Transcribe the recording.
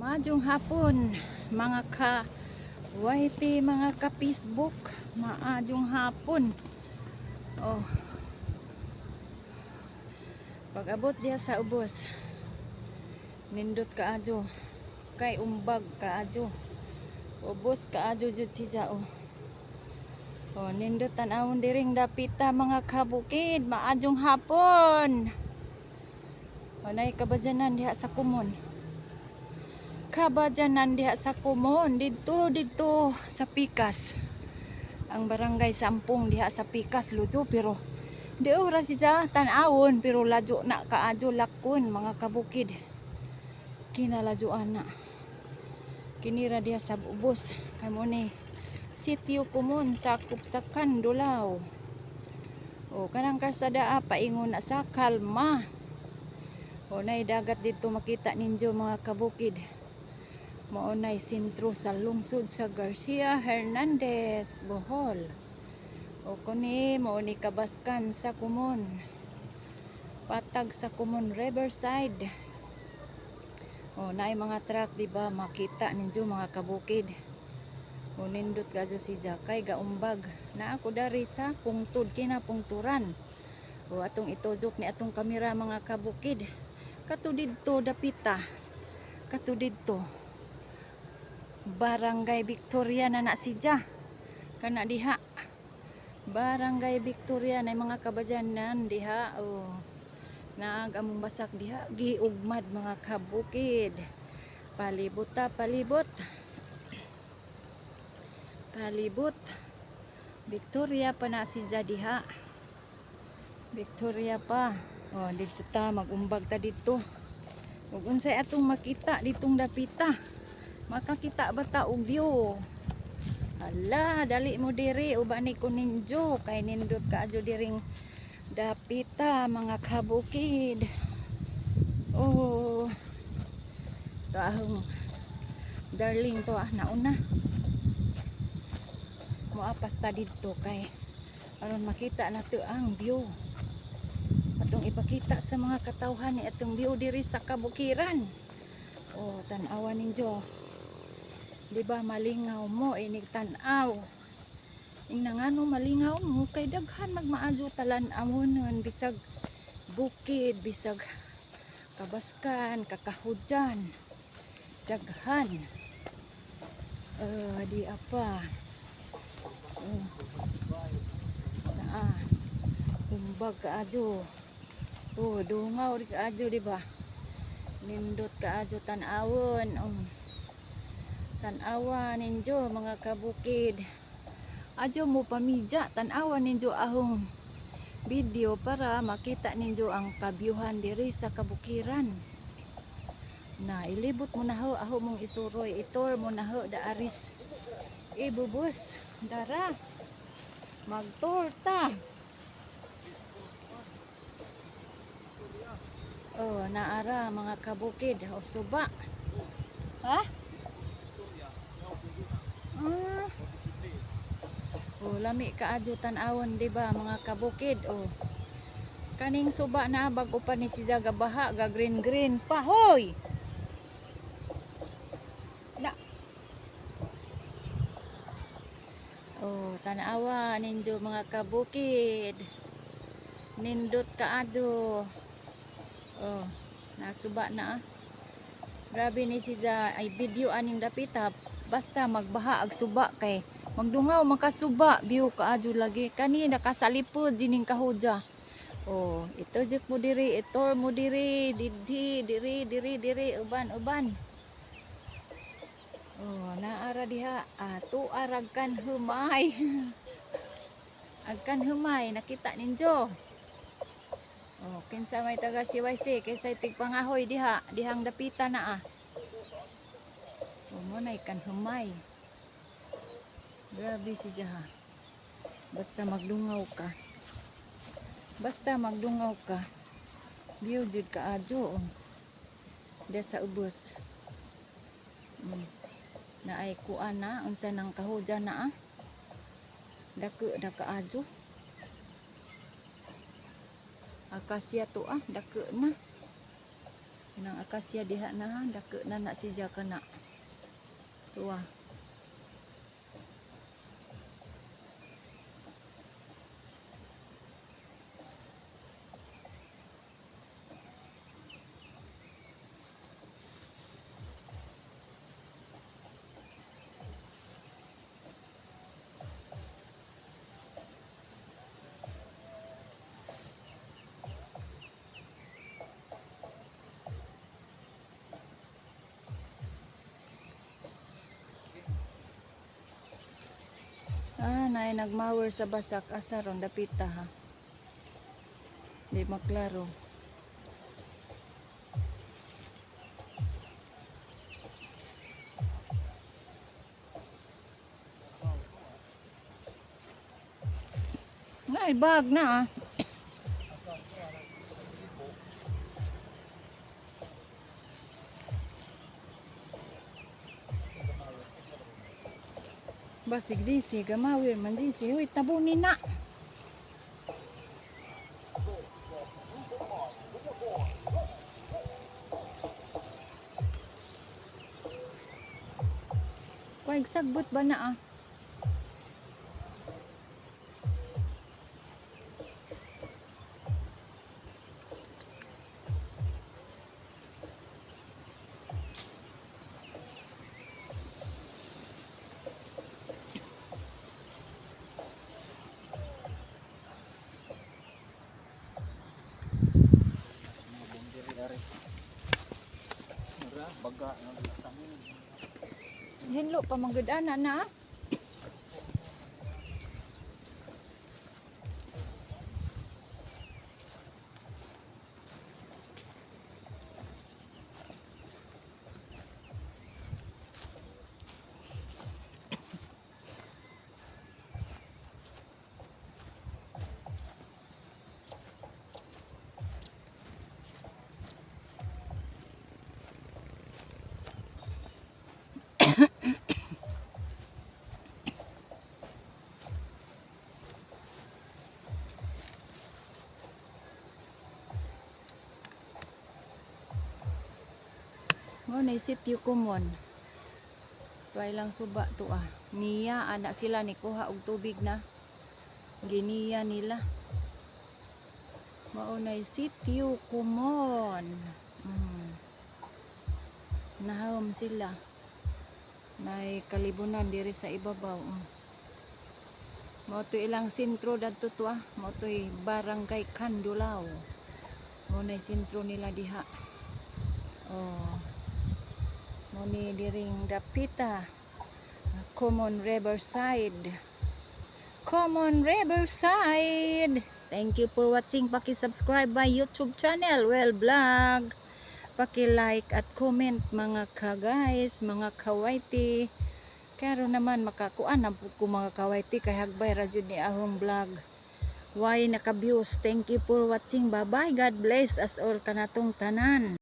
Maadjong hapon mga ka YT, mga ka Facebook, maadjong hapon. Oh, pag-abot diha sa ubos, nindot kaadyo, kay umbag kaadyo, ubos kaadyo jud siya. Oh, nindot tan-awon diring dapita mga kabukid, maadjong hapon. Oh, nay kabadyanan diha sa kumon. Kabadyanan diha sa kumon, dito sa Pikas. Ang barangay Sampung diha sa Pikas, Lujo, pero di ora siya tan-awon, pero lajo na kaadyo lakon mga kabukid. Kinalajuan na. Kinira diha sa ubos, kamo ni sitio kumon sakop sa Kandulaw. O kanang karsada paingon na sa Kalma. O nay dagat dito makita ninyo mga kabukid. Maunay sentro sa lungsod sa Garcia Hernandez, Bohol. O kuni mauni kabaskan sa kumon. Patag sa kumon Riverside. O naay mga truck diba makita ninyo mga kabukid. O nindot gadyo si Jakay gaumbag na ako dari sa pungtod kinapungturan. O atong itojok ni atong kamera mga kabukid. Katudid to dapita. Katudid to Barangay Victoria na siya. Kana diha. Barangay Victoria na mga kabadyanan diha. Oh. Naag among basak diha. Giugmad mga kabukid. Palibot ta, palibot. Palibot. Victoria pa na siya diha. Victoria pa. Oh, dito ta magumbag ta dito. Ug unsay atong makita ditong dapita. Makakita ba ta og view? Hala, dali mo diri ubani ko ninyo kay nindot kaadyo diring dapita mga kabukid. Oh. Tahong darling to nauna. Moapas ta dito kay aron makita nato ang view. Atong ipakita sa mga katawhan ni atong view diri sa kabukiran. Oh, tan-awan ninyo. Diba malingaw mo inig tan-aw. Ing nangano malingaw mo kay daghan magmaadyo talan-awon bisag bukid, bisag kabaskan, kakahudyan. Daghan. Di apa. Umbag kaadyo. Oh, dungaw ri kaadyo diba? Nindot kaadyo tan-awon. Tan-awan ninyo mga kabukid. Adyo mo pamidya, tan-awan ninyo ahong video para makita ninyo ang kabyuhan diri sa kabukiran. Na ilibot mo na ho, aho mong isuroy, itor mo na ho, daaris. Ibubus, dara. Magtorta. Oh, naara mga kabukid, o suba. Ha? Oh, lami kaadyo tan-awon diba mga kabukid. Oh. Kaning suba na bago pa ni si Jaga baha, ga green pa hoy. Na. Oh, tan-awan ninyo mga kabukid. Nindot kaadyo. Oh, nagsuba na. Grabe ni si Jaga ay video aning dapita. Basta magbaha ag suba kay magdungaw makasuba view kaadyo lagi kani nakasalipod jining kahudya. Oh, ito jek mo diri, itor mo diri, diri uban. Oh, naara diha ato aragkan humay. Agkan humay nakita ninyo. Oh, kinsa may taga CYC kaysa tigpangahoy diha, dihang dapita na mo na ikan humay. Grabe si Jaha. Basta magdungaw ka. View jud ka adyo. Dia sa ubos. Na ay kuan na unsa nang kahudya na Daka adyo. Akasya to dake na. Nang akasya diha na dake na siya kana. Tuwa. Naay nagmower sa basak asaron dapita ha. Di maklaro. Ngay bag na ah. Basig JC, gamawin man JC. Uy, tabunin na. Kuwag sagbot ba na ah? Hinlo pa manggudana na ah. Mo na sitio kumon. Tuay lang suba to ah. Niya anak sila ni kuha og tubig na. Giniya nila. Mao na sitio kumon. Nahom sila. May kalibunan diri sa ibabaw. Mao to ilang sentro dadto to ah. Mao to barangay Kandulaw. Mao na sentro nila diha. Oh. Muni diring dapita Common Riverside. Thank you for watching. Paki-subscribe my YouTube channel Well Vlog. Paki-like at comment mga ka-guys, mga kawaiti. Karon naman makakuan na ko mga kawaiti kay hagbay ra jud ni ahong vlog. Why naka-views. Thank you for watching. Bye bye. God bless us all kanatong tanan.